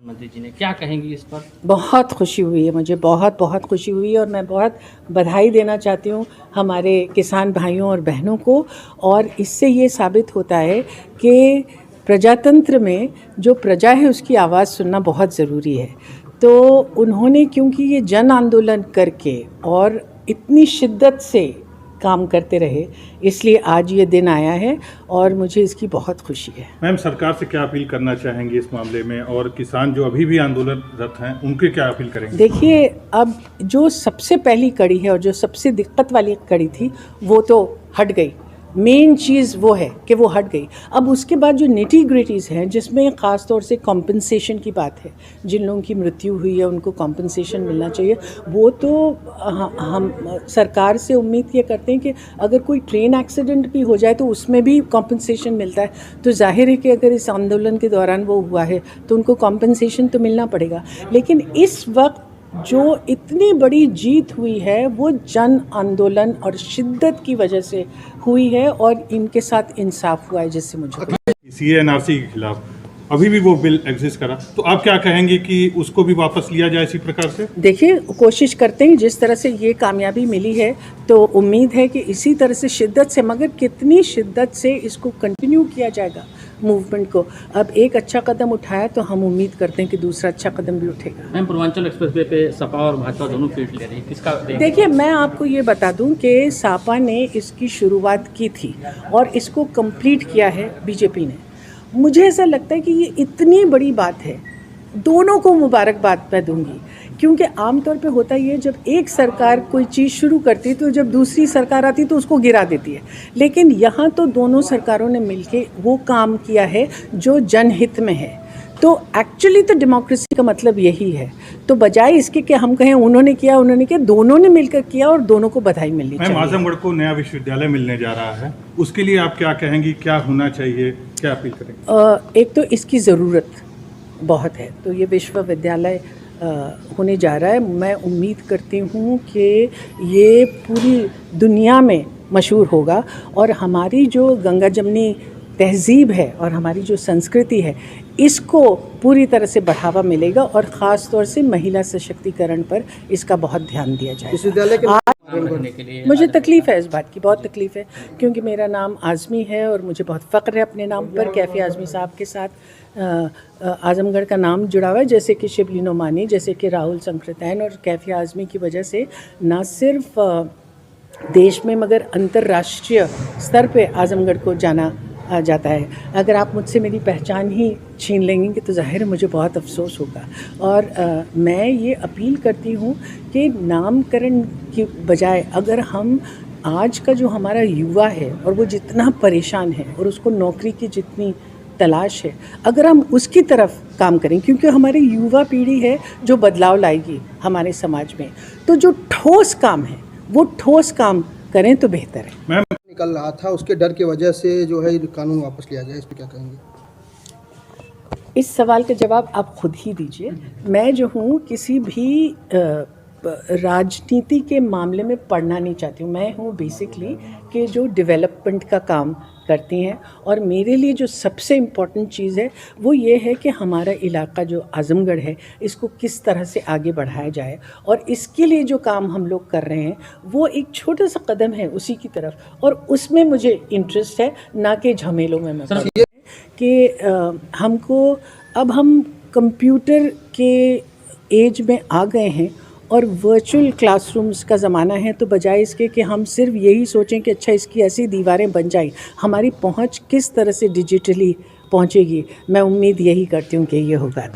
मंत्री जी ने क्या कहेंगी इस पर? बहुत खुशी हुई है मुझे, बहुत बहुत खुशी हुई है और मैं बहुत बधाई देना चाहती हूँ हमारे किसान भाइयों और बहनों को। और इससे ये साबित होता है कि प्रजातंत्र में जो प्रजा है उसकी आवाज़ सुनना बहुत ज़रूरी है। तो उन्होंने क्योंकि ये जन आंदोलन करके और इतनी शिद्दत से काम करते रहे, इसलिए आज ये दिन आया है और मुझे इसकी बहुत खुशी है। मैम, सरकार से क्या अपील करना चाहेंगी इस मामले में, और किसान जो अभी भी आंदोलनरत हैं उनके क्या अपील करेंगे? देखिए, अब जो सबसे पहली कड़ी है और जो सबसे दिक्कत वाली कड़ी थी वो तो हट गई। मेन चीज़ वो है कि वो हट गई। अब उसके बाद जो निटी ग्रिटीज़ हैं, जिसमें ख़ास तौर से कॉम्पनसेशन की बात है, जिन लोगों की मृत्यु हुई है उनको कॉम्पनसेशन मिलना चाहिए। वो तो हम सरकार से उम्मीद ये करते हैं कि अगर कोई ट्रेन एक्सीडेंट भी हो जाए तो उसमें भी कॉम्पनसेशन मिलता है। तो जाहिर है कि अगर इस आंदोलन के दौरान वो हुआ है तो उनको कॉम्पनसेशन तो मिलना पड़ेगा। लेकिन इस वक्त जो इतनी बड़ी जीत हुई है वो जन आंदोलन और शिद्दत की वजह से हुई है और इनके साथ इंसाफ हुआ है, जिससे मुझे सीए एनआरसी के खिलाफ अभी भी वो बिल एग्जिस्ट करा, तो आप क्या कहेंगे कि उसको भी वापस लिया जाए इसी प्रकार से? देखिए, कोशिश करते हैं। जिस तरह से ये कामयाबी मिली है तो उम्मीद है कि इसी तरह से शिद्दत से, मगर कितनी शिद्दत से इसको कंटिन्यू किया जाएगा मूवमेंट को। अब एक अच्छा कदम उठाया तो हम उम्मीद करते हैं कि दूसरा अच्छा कदम भी उठेगा। मैम, पूर्वांचल एक्सप्रेसवे पे सपा और भाजपा दोनों फील्ड ले रही है, किसका? देखिए, मैं आपको ये बता दूं कि सपा ने इसकी शुरुआत की थी और इसको कंप्लीट किया है बीजेपी ने। मुझे ऐसा लगता है कि ये इतनी बड़ी बात है, दोनों को मुबारकबाद मैं दूंगी, क्योंकि आमतौर पे होता ही है जब एक सरकार कोई चीज़ शुरू करती है तो जब दूसरी सरकार आती है तो उसको गिरा देती है। लेकिन यहाँ तो दोनों सरकारों ने मिलके वो काम किया है जो जनहित में है। तो एक्चुअली तो डेमोक्रेसी का मतलब यही है। तो बजाय इसके कि हम कहें उन्होंने किया, दोनों ने मिलकर किया और दोनों को बधाई मिलनी चाहिए। आजमगढ़ को नया विश्वविद्यालय मिलने जा रहा है, उसके लिए आप क्या कहेंगी, क्या होना चाहिए, क्या अपील करेंगे? एक तो इसकी ज़रूरत बहुत है, तो ये विश्वविद्यालय होने जा रहा है। मैं उम्मीद करती हूँ कि ये पूरी दुनिया में मशहूर होगा और हमारी जो गंगा जमनी तहज़ीब है और हमारी जो संस्कृति है इसको पूरी तरह से बढ़ावा मिलेगा और ख़ास तौर से महिला सशक्तिकरण पर इसका बहुत ध्यान दिया जाएगा। मुझे तकलीफ़ है इस बात की, बहुत तकलीफ़ है, क्योंकि मेरा नाम आज़मी है और मुझे बहुत फ़ख्र है अपने नाम पर। कैफ़ी आज़मी साहब के साथ आज़मगढ़ का नाम जुड़ा हुआ है, जैसे कि शिबली नोमानी, जैसे कि राहुल संकृतैन। और कैफ़ी आज़मी की वजह से न सिर्फ देश में मगर अंतर्राष्ट्रीय स्तर पे आज़मगढ़ को जाना जाता है। अगर आप मुझसे मेरी पहचान ही छीन लेंगे तो ज़ाहिर है मुझे बहुत अफसोस होगा। और मैं ये अपील करती हूँ कि नामकरण की बजाय अगर हम आज का जो हमारा युवा है और वो जितना परेशान है और उसको नौकरी की जितनी तलाश है, अगर हम उसकी तरफ काम करें, क्योंकि हमारी युवा पीढ़ी है जो बदलाव लाएगी हमारे समाज में, तो जो ठोस काम है वो ठोस काम करें तो बेहतर है। मैम, निकल रहा था, उसके डर की वजह से जो है कानून वापस लिया जाए, इस पर क्या कहेंगे? इस सवाल का जवाब आप खुद ही दीजिए। मैं जो हूँ किसी भी राजनीति के मामले में पढ़ना नहीं चाहती हूँ। मैं हूँ बेसिकली कि जो डेवलपमेंट का काम करती हैं, और मेरे लिए जो सबसे इम्पॉर्टेंट चीज़ है वो ये है कि हमारा इलाका जो आज़मगढ़ है इसको किस तरह से आगे बढ़ाया जाए। और इसके लिए जो काम हम लोग कर रहे हैं वो एक छोटा सा कदम है उसी की तरफ, और उसमें मुझे इंटरेस्ट है, ना कि झमेलों में। मैं कि हमको अब हम कंप्यूटर के एज में आ गए हैं और वर्चुअल क्लासरूम्स का ज़माना है। तो बजाय इसके कि हम सिर्फ यही सोचें कि अच्छा इसकी ऐसी दीवारें बन जाएं, हमारी पहुंच किस तरह से डिजिटली पहुंचेगी, मैं उम्मीद यही करती हूं कि ये होगा।